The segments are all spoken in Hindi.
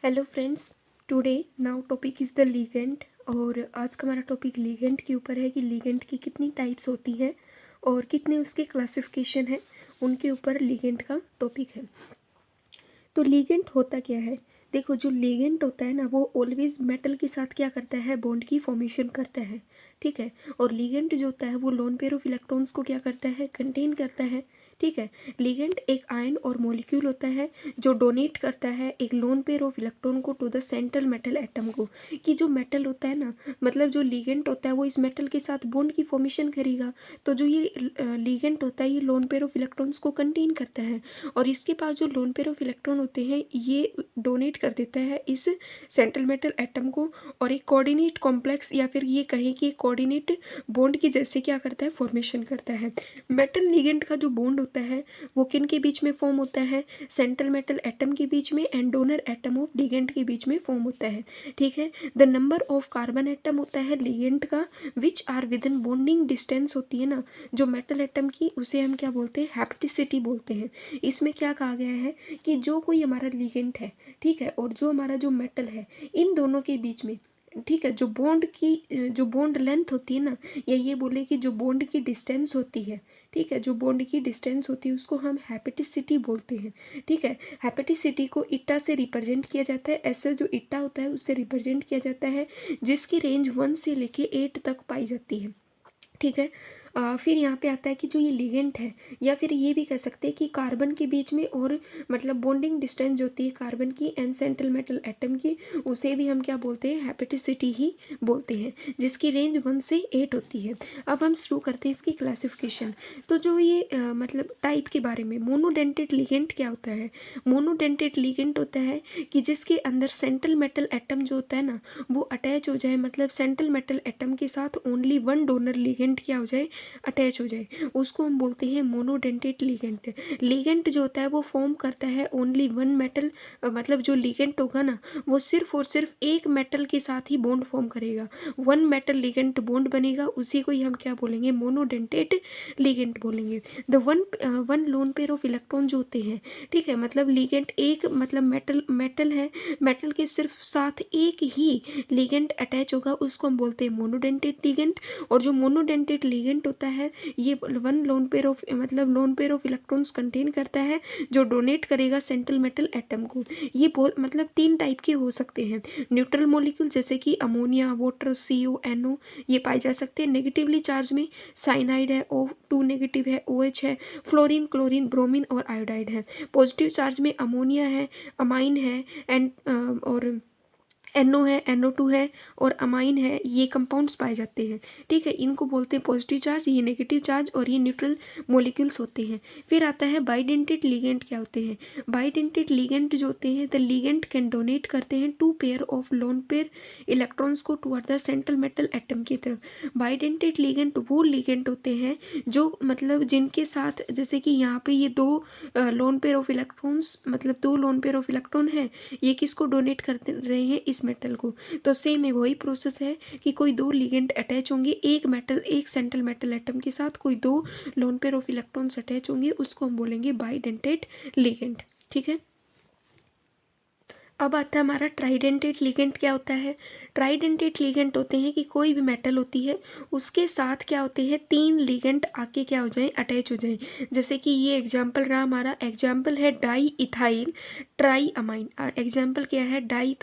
Hello friends, today now topic is the ligand. और आज का हमारा टॉपिक लीगेंड के ऊपर है कि लीगेंड की कितनी टाइप्स होती हैं और कितने उसके क्लासिफिकेशन है, उनके ऊपर लीगेंड का टॉपिक है। तो लीगेंड होता क्या है? देखो, जो लीगेंड होता है ना, वो ऑलवेज मेटल के साथ क्या करता है, बॉन्ड की फॉर्मेशन करता है। ठीक है। और लीगेंड जो होता है वो लोन पेयर ऑफ इलेक्ट्रॉन्स को क्या करता है, कंटेन करता है। ठीक है। लीगेंड एक आयन और मॉलिक्यूल होता है जो डोनेट करता है एक लोन पेयर ऑफ इलेक्ट्रॉन को to the central metal atom को। कि जो मेटल होता है ना, मतलब जो लीगेंड होता है वो इस मेटल के साथ बॉन्ड की फॉर्मेशन करेगा। तो जो ये लीगेंड होता है ये लोन पेयर ऑफ इलेक्ट्रॉन्स को कंटेन करता है और इसके पास जो लोन पेयर ऑफ इलेक्ट्रॉन होते हैं ये डोनेट कर देता है इस सेंट्रल मेटल एटम को और एक कोऑर्डिनेट कॉम्प्लेक्स या फिर ये कहें कि कोऑर्डिनेट बॉन्ड की जैसे क्या करता है, फॉर्मेशन करता है। मेटल लीगेंड का जो बॉन्ड होता है वो किन के बीच में फॉर्म होता है, सेंट्रल मेटल एटम के बीच में and donor atom of ligand के बीच में फॉर्म होता है। ठीक है। The number of carbon atom होता है लीगेंड का which are within bonding distance होती है ना जो मेटल एटम की, उसे हम क्या बोलते हैं, हैप्टिसिटी बोलते हैं। इसमें क्या कहा गया है कि जो कोई हमारा लीगेंड है, ठीक है, और जो हमारा जो मेटल है, इन दोनों के बीच में, ठीक है, जो बॉन्ड लेंथ होती है ना, या ये बोले कि जो बॉन्ड की डिस्टेंस होती है, ठीक है, जो बॉन्ड की डिस्टेंस होती है उसको हम हैपेटिसिटी बोलते हैं। ठीक है। हैपेटिसिटी को ईटा से रिप्रेजेंट किया जाता है। ऐसे जो ईटा होता है उससे रिप्रेजेंट किया जाता है जिसकी रेंज 1 से लेके 8 तक पाई जाती है। ठीक है। फिर यहाँ पे आता है कि जो ये लिगेंड है, या फिर ये भी कह सकते हैं कि कार्बन के बीच में और मतलब बॉन्डिंग डिस्टेंस जो होती है कार्बन की एंड सेंट्रल मेटल एटम की, उसे भी हम क्या बोलते हैं, हैपेटिसिटी ही बोलते हैं, जिसकी रेंज 1 से 8 होती है। अब हम शुरू करते हैं इसकी क्लासिफिकेशन। तो जो ये मतलब टाइप के बारे में, मोनोडेंटेड लिगेंड क्या होता है? मोनोडेंटेड लिगेंड होता है कि जिसके अंदर सेंट्रल मेटल एटम जो होता है ना वो अटैच हो जाए, मतलब सेंट्रल मेटल एटम के साथ ओनली वन डोनर लिगेंड क्या हो जाए, अटैच हो जाए, उसको हम बोलते हैं मोनोडेंटेड लिगेंड। लिगेंड जो होता है वो फॉर्म करता है ओनली वन मेटल, मतलब जो लिगेंड होगा ना वो सिर्फ और सिर्फ एक मेटल के साथ ही बॉन्ड फॉर्म करेगा, वन मेटल लिगेंड बॉन्ड बनेगा, उसी को ही हम क्या बोलेंगे, मोनोडेंटेड लिगेंड बोलेंगे। The one loan pair of electron जो होते हैं, ठीक है, मतलब लिगेंड एक, मतलब मेटल है, मेटल के सिर्फ साथ एक ही लिगेंड अटैच होगा, उसको हम बोलते हैं मोनोडेंटेड लिगेंड। और जो मोनोडेंटेड लिगेंड होता है ये वन लोन पेयर ऑफ, मतलब loan pair of electrons contain करता है जो डोनेट करेगा सेंट्रल मेटल एटम को। ये बहुत मतलब 3 टाइप के हो सकते हैं। न्यूट्रल मॉलिक्यूल जैसे कि अमोनिया, वाटर, CO, NO ये पाए जा सकते हैं। नेगेटिवली चार्ज में साइनाइड है, O2 नेगेटिव है, OH है, फ्लोरीन, क्लोरीन, ब्रोमीन और आयोडाइड है। पॉजिटिव चार्ज में अमोनिया है, अमाइन है एंड और NO है, NO2 है और अमाइन है, ये कंपाउंड्स पाए जाते हैं। ठीक है। इनको बोलते हैं पॉजिटिव चार्ज, ये नेगेटिव चार्ज और ये न्यूट्रल मॉलिक्यूल्स होते हैं। फिर आता है बाइडेंटेड लिगेंड क्या होते हैं? बाइडेंटेड लिगेंड जो होते हैं, द लिगेंड कैन डोनेट करते हैं 2 pair of lone pair electrons को toward the central metal atom की तरफ। बाइडेंटेड लिगेंड वो लिगेंड होते हैं जो मतलब जिनके साथ, जैसे कि यहाँ पे ये 2 लोन पेयर ऑफ इलेक्ट्रॉन्स, मतलब 2 लोन पेयर ऑफ इलेक्ट्रॉन है, ये किसको डोनेट कर रहे हैं, इस मेटल को। तो सेम है, वही प्रोसेस है कि कोई 2 लिगेंड अटैच होंगे, एक मेटल, एक सेंट्रल मेटल एटम के साथ कोई 2 loan pair of electrons attach होंगे, उसको हम बोलेंगे बाइडेंटेड लिगेंड। ठीक है। अब आता है हमारा ट्राइडेंटेड लिगेंड क्या होता है? ट्राइडेंटेड लिगेंड होते हैं कि कोई भी मेटल होती है उसके साथ क्या होते हैं, 3 लिगेंड आके क्या हो जाए, अटैच हो जाए। जैसे कि ये एग्जाम्पल रहा हमारा, एग्जाम्पल है di ethyl try amine. Example क्या है, डाई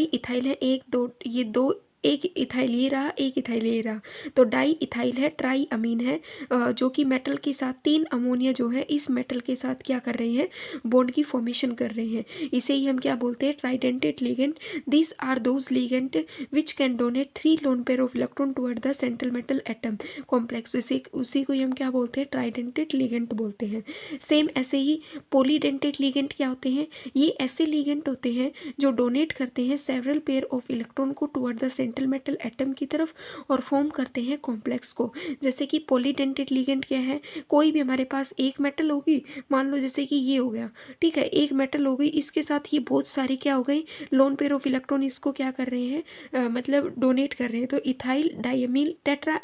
इथाइल है, एक दो, ये 2, एक इथाइल ये रहा, एक इथाइल ये रहा, तो डाई इथाइल है, ट्राई अमीन है, जो कि मेटल के साथ 3 अमोनिया जो है इस मेटल के साथ क्या कर रहे हैं, बॉन्ड की फॉर्मेशन कर रहे हैं। इसे ही हम क्या बोलते हैं, tridentate ligand. This are those ligand which can donate 3 lone pair of electron toward the central metal atom complex. उसी को ही हम क्या बोलते हैं, ट्राइडेंटेड लिगेंड बोलते हैं। सेम ऐसे ही पॉलीडेंटेड लिगेंड क्या होते हैं? ये ऐसे लिगेंड होते हैं जो डोनेट करते हैं सेवरल पेयर ऑफ इलेक्ट्रॉन को toward the central metal atom की तरफ और फॉर्म करते हैं कॉम्प्लेक्स को। जैसे कि पॉलीडेंटेड लिगेंड क्या है, कोई भी हमारे पास एक मेटल होगी, मान लो जैसे कि ये हो गया, ठीक है, एक मेटल हो गई, इसके साथ ये बहुत सारे क्या हो गई, लोन पेयर ऑफ इलेक्ट्रॉन इसको क्या कर रहे हैं, मतलब डोनेट कर रहे हैं। तो इथाइल डायमील टेट्रा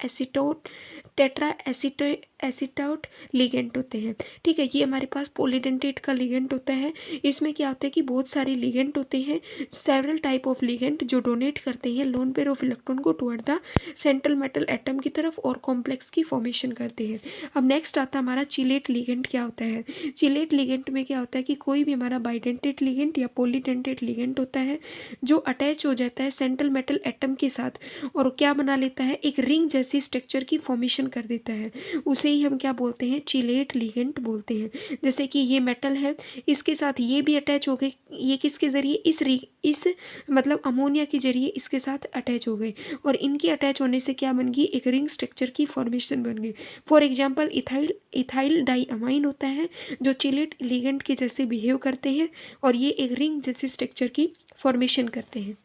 एसीटोट लिगेंड होते हैं। ठीक है, ये हमारे पास पॉलीडेंटेट का लिगेंड होता है। इसमें क्या होता है कि बहुत सारे लिगेंड होते हैं, सेवरल टाइप ऑफ लिगेंड जो डोनेट करते हैं लोन पेयर ऑफ इलेक्ट्रॉन को toward the central metal atom की तरफ और कॉम्प्लेक्स की फॉर्मेशन करते हैं। अब नेक्स्ट आता है हमारा चिलेट लिगेंड। क्या होता है चिलेट लिगेंड में? क्या होता है कि कोई भी हमारा बाइडेंटेट लिगेंड या पॉलीडेंटेट लिगेंड होता है जो अटैच हो जाता है सेंट्रल मेटल एटम के साथ और क्या बना लेता है, एक रिंग जैसी स्ट्रक्चर की फॉर्मेशन कर देता है, उसे ही हम क्या बोलते हैं, चिलेट लिगेंड बोलते हैं। जैसे कि ये मेटल है, इसके साथ ये भी अटैच हो गए, ये किसके जरिए, इस मतलब अमोनिया के जरिए इसके साथ अटैच हो गए और इनके अटैच होने से क्या बन गई, एक रिंग स्ट्रक्चर की फॉर्मेशन बन गई। फॉर एग्जांपल इथाइल डाइअमाइन होता है जो चिलेट लिगेंड के जैसे बिहेव करते हैं और ये एक रिंग जैसी स्ट्रक्चर की फॉर्मेशन करते हैं।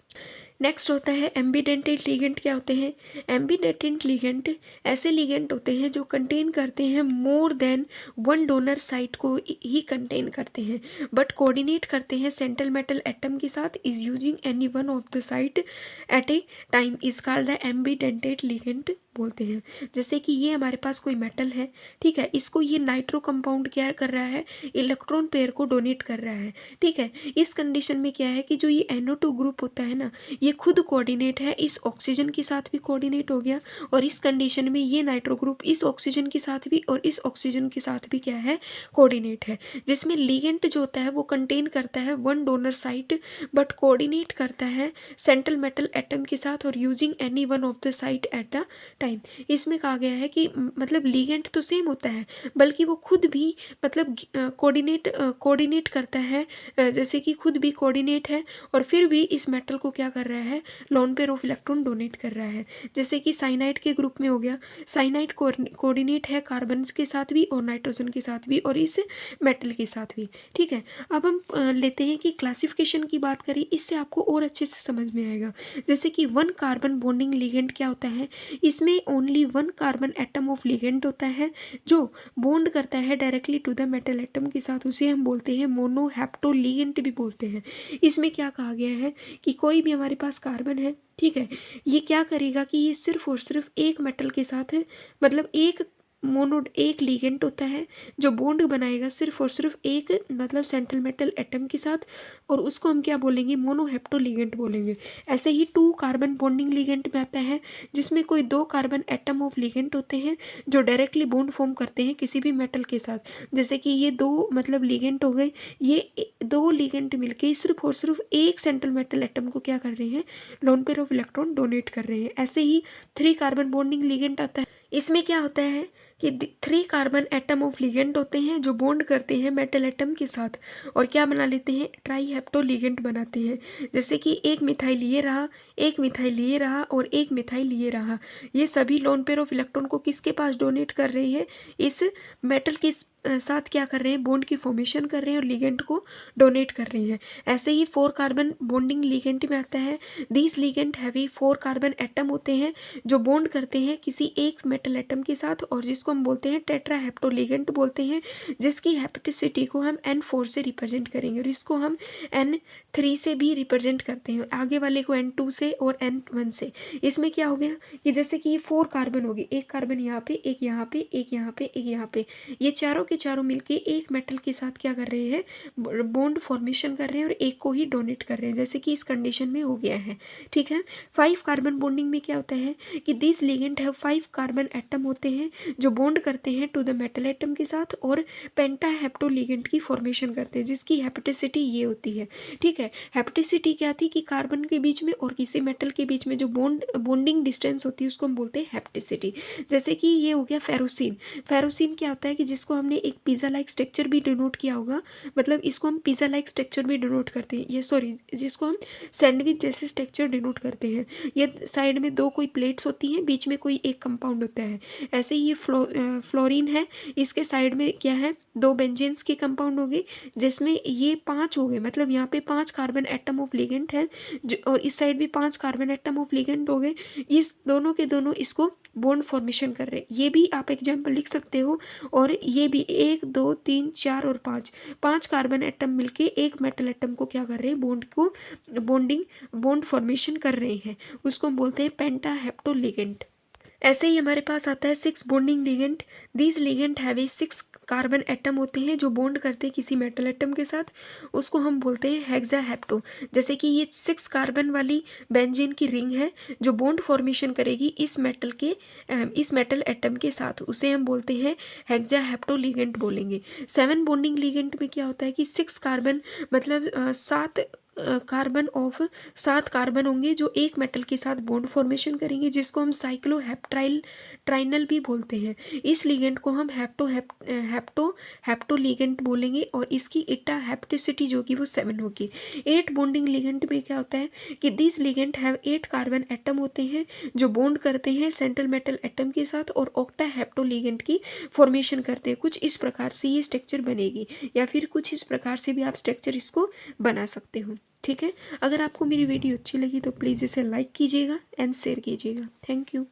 नेक्स्ट होता है एम्बीडेंटेड लिगेंड। क्या होते हैं एम्बीडेंटेड लिगेंड? ऐसे लिगेंड होते हैं जो कंटेन करते हैं more than one donor site को ही कंटेन करते हैं बट कोऑर्डिनेट करते हैं सेंट्रल मेटल एटम के साथ is using any one of the site at a time is called the ambidentate ligand बोलते हैं। जैसे कि ये हमारे पास कोई मेटल है, ठीक है, इसको ये नाइट्रो कंपाउंड क्या कर रहा है, इलेक्ट्रॉन पेयर को डोनेट कर रहा है। ठीक है, इस कंडीशन में क्या है कि जो ये NO2 ग्रुप होता है ना, ये खुद कोऑर्डिनेट है, इस ऑक्सीजन के साथ भी कोऑर्डिनेट हो गया और इस कंडीशन में ये नाइट्रो ग्रुप इस ऑक्सीजन के साथ भी और इस ऑक्सीजन के साथ भी क्या है, कोऑर्डिनेट है। जिसमें लिगेंड जो होता है वो कंटेन करता है one donor site but coordinate करता है सेंट्रल मेटल एटम के साथ और using any one of the site at the time. इसमें कहा गया है कि मतलब लिगेंड तो सेम होता है बल्कि वो खुद भी मतलब कोऑर्डिनेट करता है, जैसे कि खुद भी कोऑर्डिनेट है और फिर भी इस मेटल को क्या कर रहा है, loan pair of electron donate कर रहा है। जैसे कि साइनाइड के ग्रुप में हो गया, साइनाइड कोऑर्डिनेट है कार्बन के साथ भी और नाइट्रोजन के साथ भी और इस मेटल के साथ भी। ठीक है, अब हम लेते हैं कि क्लासिफिकेशन की बात करें, इससे आपको और अच्छे से समझ में आएगा। जैसे कि वन कार्बन बॉन्डिंग लिगेंड क्या होता है, इसमें only one carbon atom of ligand होता है जो बॉन्ड करता है directly to the metal atom के साथ, उसे हम बोलते हैं मोनोहेप्टो लिगेंड भी बोलते हैं। इसमें क्या कहा गया है कि कोई भी हमारे पास कार्बन है, ठीक है, ये क्या करेगा कि ये सिर्फ और सिर्फ एक मेटल के साथ है, मतलब एक लिगेंड होता है जो बॉन्ड बनाएगा सिर्फ और सिर्फ एक मतलब सेंट्रल मेटल एटम के साथ और उसको हम क्या बोलेंगे, मोनोहेप्टो लिगेंड बोलेंगे। ऐसे ही टू कार्बन बॉन्डिंग लिगेंड में आता है जिसमें कोई दो कार्बन एटम ऑफ लिगेंड होते हैं जो डायरेक्टली बॉन्ड फॉर्म करते हैं किसी भी मेटल के साथ। जैसे कि ये दो मतलब लिगेंड हो गए, ये दो लिगेंड मिलके सिर्फ और सिर्फ एक सेंट्रल मेटल एटम को क्या कर रहे हैं, loan pair of electron donate कर रहे हैं। ऐसे ही थ्री कार्बन बॉन्डिंग लिगेंड आता है, इसमें क्या होता है कि three carbon atom of ligand होते हैं जो बॉन्ड करते हैं मेटल एटम के साथ और क्या बना लेते हैं, ट्राईहेप्टो लिगेंड बनाते हैं। जैसे कि एक मिथाइल ये रहा, एक मिथाइल ये रहा और एक मिथाइल ये रहा, ये सभी लोन पेयर ऑफ इलेक्ट्रॉन को किसके पास डोनेट कर रहे हैं, इस मेटल के साथ क्या कर रहे हैं, बॉन्ड की फॉर्मेशन कर रहे हैं और लिगेंड को डोनेट कर रहे हैं। ऐसे ही फोर कार्बन बॉन्डिंग लिगेंड में आता है, these ligand heavy four carbon atom होते हैं जो बॉन्ड करते हैं किसी एक मेटल एटम के साथ और जिसको हम बोलते हैं टेट्राहेप्टो लिगेंड बोलते हैं, जिसकी हेपेटिसिटी को हम N4 से रिप्रेजेंट करेंगे और इसको हम N3 से भी रिप्रेजेंट करते हैं, आगे वाले को N2 से और N1 से। इसमें क्या हो गया कि जैसे कि ये फोर कार्बन हो गए, एक कार्बन यहाँ पे, एक यहाँ पे, एक यहाँ पे, एक यहाँ पे, ये चारों के चारों मिलके एक मेटल के साथ क्या कर रहे हैं, बॉन्ड फॉर्मेशन कर रहे हैं और एक को ही डोनेट कर रहे हैं, जैसे कि इस कंडीशन में हो गया है। ठीक है, फाइव कार्बन बॉन्डिंग में क्या होता है कि दिस लिगेंड है, फाइव कार्बन एटम होते हैं जो बॉन्ड करते हैं टू द मेटल एटम के साथ और पेंटाहेप्टो लिगेंड की फॉर्मेशन करते हैं जिसकी हेपेटिसिटी ये होती है। ठीक है, हेपेटिसिटी क्या थी कि कार्बन के बीच में और किसी मेटल के बीच में जो बॉन्डिंग डिस्टेंस होती है उसको हम बोलते हैं हेपेटिसिटी। जैसे कि ये हो गया फेरोसिन। फेरोसिन क्या होता है कि जिसको हमने एक पिज़्ज़ा लाइक स्ट्रक्चर भी डिनोट किया होगा, मतलब इसको हम पिज़्ज़ा लाइक स्ट्रक्चर भी डिनोट करते हैं, ये सॉरी जिसको हम सैंडविच जैसे स्ट्रक्चर डिनोट करते हैं। ये साइड में दो कोई प्लेट्स होती हैं, बीच में कोई एक कंपाउंड होता है। ऐसे ही ये फ्लोरीन है, इसके साइड में क्या है, दो बेंजीन्स के कंपाउंड हो गए जिसमें ये पांच हो गए, मतलब यहाँ पे पांच कार्बन एटम ऑफ लिगेंड है और इस साइड भी पांच कार्बन एटम ऑफ लिगेंड हो गए। इस दोनों के दोनों इसको बॉन्ड फॉर्मेशन कर रहे हैं, ये भी आप एग्जाम्पल लिख सकते हो। और ये भी 1 2 3 4 और 5 कार्बन एटम मिलके एक मेटल एटम को क्या कर रहे हैं, बॉन्ड फॉर्मेशन कर रहे हैं, उसको हम बोलते हैं पेंटाहेप्टो लिगेंड। ऐसे ही हमारे पास आता है 6 bonding ligand. These ligand have a 6 carbon atom होते हैं जो बॉन्ड करते हैं किसी मेटल एटम के साथ, उसको हम बोलते हैं हेक्साहेप्टो। जैसे कि ये 6 कार्बन वाली बेंजीन की रिंग है जो बॉन्ड फॉर्मेशन करेगी इस मेटल एटम के साथ, उसे हम बोलते हैं हेक्साहेप्टो लिगेंड बोलेंगे। 7 बॉन्डिंग लिगेंड में क्या होता है कि 6 कार्बन मतलब 7 कार्बन होंगे जो एक मेटल के साथ बॉन्ड फॉर्मेशन करेंगे, जिसको हम साइक्लोहेप्टाइल ट्राइनल भी बोलते हैं। इस लिगेंड को हम हेप्टो लिगेंड बोलेंगे और इसकी इटा हेप्टिसिटी जो कि वो 7 होगी। 8 बॉन्डिंग लिगेंड में क्या होता है कि this ligand have 8 carbon atom होते हैं जो बॉन्ड करते हैं सेंट्रल मेटल एटम के साथ और ऑक्टा हेप्टो लिगेंड की फॉर्मेशन करते हैं। कुछ इस प्रकार से ये स्ट्रक्चर बनेगी, या फिर कुछ इस प्रकार से भी आप स्ट्रक्चर इसको बना सकते हो। ठीक है, अगर आपको मेरी वीडियो अच्छी लगी तो प्लीज़ इसे लाइक कीजिएगा एंड शेयर कीजिएगा। Thank you.